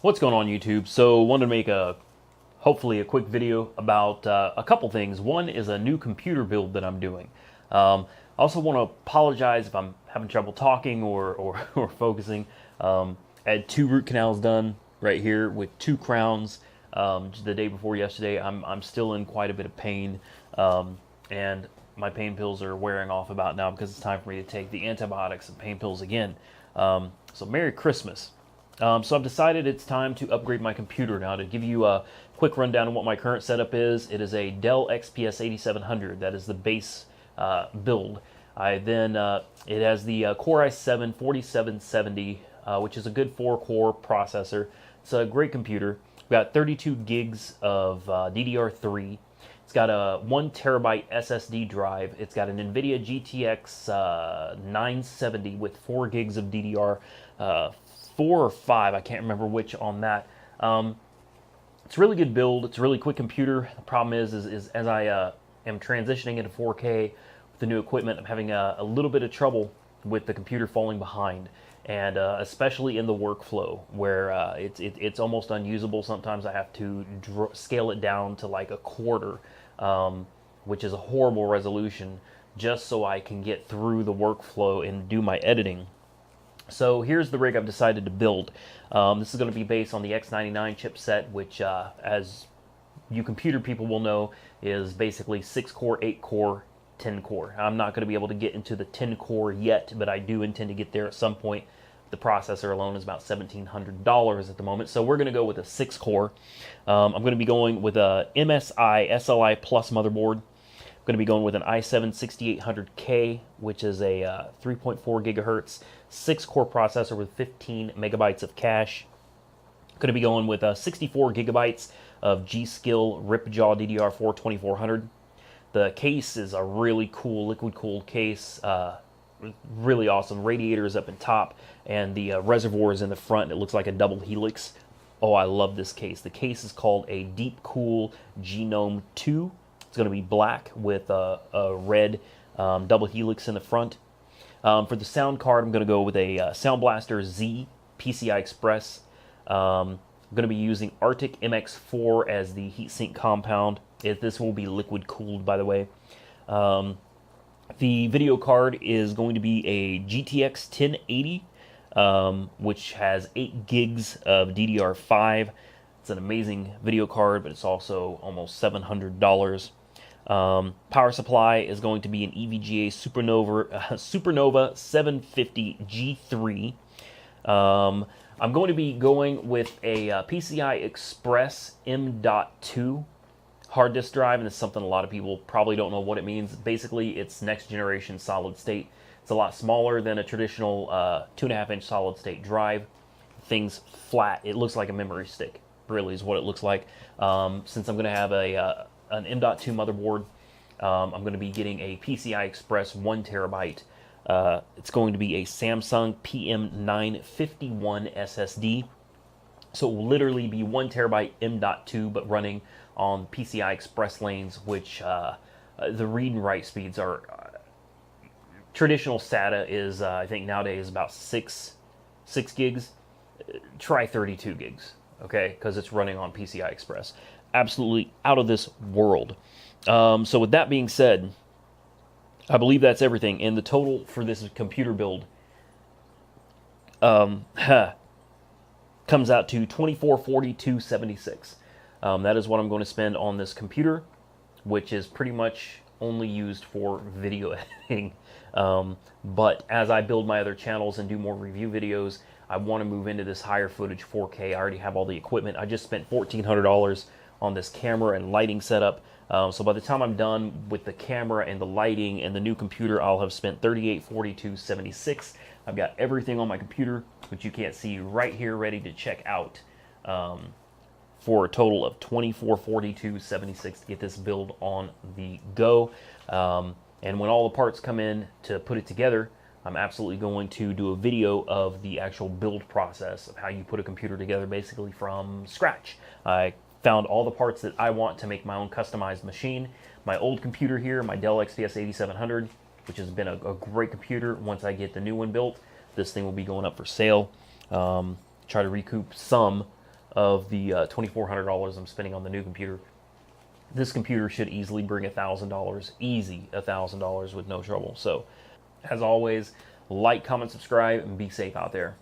What's going on, YouTube? So wanted to make hopefully a quick video about a couple things. One is a new computer build that I'm doing. I also want to apologize if I'm having trouble talking or focusing. I had 2 root canals done right here with 2 crowns just the day before yesterday. I'm still in quite a bit of pain, and my pain pills are wearing off about now because it's time for me to take the antibiotics and pain pills again. So Merry Christmas. So I've decided it's time to upgrade my computer now. To give you a quick rundown of what my current setup is, it is a Dell XPS 8700. That is the base build. It has the Core i7 4770, which is a good 4-core processor. It's a great computer. We've got 32 gigs of DDR3. It's got a 1 terabyte SSD drive. It's got an NVIDIA GTX 970 with 4 gigs of DDR, 4 or 5, I can't remember which on that. It's a really good build. It's a really quick computer. The problem is as I am transitioning into 4K with the new equipment, I'm having a little bit of trouble with the computer falling behind, and especially in the workflow where it's almost unusable. Sometimes I have to scale it down to like a quarter, which is a horrible resolution, just so I can get through the workflow and do my editing. So here's the rig I've decided to build. This is going to be based on the X99 chipset, which, as you computer people will know, is basically 6-core, 8-core, 10-core. I'm not going to be able to get into the 10-core yet, but I do intend to get there at some point. The processor alone is about $1,700 at the moment, so we're going to go with a 6-core. I'm going to be going with a MSI SLI Plus motherboard. I'm going to be going with an i7 6800K, which is a 3.4 gigahertz, 6-core processor with 15 megabytes of cache. I'm going to be going with 64 gigabytes of G.Skill Ripjaw DDR4 2400. The case is a really cool liquid-cooled case, really awesome. Radiators up in top, and the reservoir is in the front. It looks like a double helix. Oh, I love this case. The case is called a Deep Cool Genome 2. It's going to be black with a red double helix in the front. For the sound card, I'm going to go with a Sound Blaster Z PCI Express. I'm going to be using Arctic MX4 as the heatsink compound. This will be liquid cooled, by the way. The video card is going to be a GTX 1080, which has 8 gigs of DDR5. It's an amazing video card, but it's also almost $700. Power supply is going to be an EVGA Supernova 750 G3. I'm going to be going with a PCI Express M.2 hard disk drive, and it's something a lot of people probably don't know what it means. Basically, it's next generation solid state. It's a lot smaller than a traditional 2.5-inch solid state drive. Thing's flat. It looks like a memory stick, really is what it looks like. Since I'm going to have an M.2 motherboard, I'm going to be getting a PCI Express 1 terabyte. It's going to be a Samsung PM951 SSD. So it will literally be 1 terabyte M.2, but running on PCI Express lanes, which the read and write speeds are... traditional SATA is, I think nowadays, about 6 gigs. Try 32 gigs, okay? Because it's running on PCI Express. Absolutely out of this world. So with that being said, I believe that's everything. And the total for this computer build comes out to $2442.76. That is what I'm going to spend on this computer, which is pretty much only used for video editing. But as I build my other channels and do more review videos, I want to move into this higher footage 4K. I already have all the equipment. I just spent $1,400 on this camera and lighting setup. So by the time I'm done with the camera and the lighting and the new computer, I'll have spent $3842.76. I've got everything on my computer, which you can't see right here, ready to check out, for a total of $2442.76 to get this build on the go. And when all the parts come in to put it together, I'm absolutely going to do a video of the actual build process of how you put a computer together basically from scratch. I found all the parts that I want to make my own customized machine. My old computer here, my Dell XPS 8700, which has been a great computer. Once I get the new one built, this thing will be going up for sale. Try to recoup some of the $2,400 I'm spending on the new computer. This computer should easily bring $1,000, easy $1,000 with no trouble. So, as always, like, comment, subscribe, and be safe out there.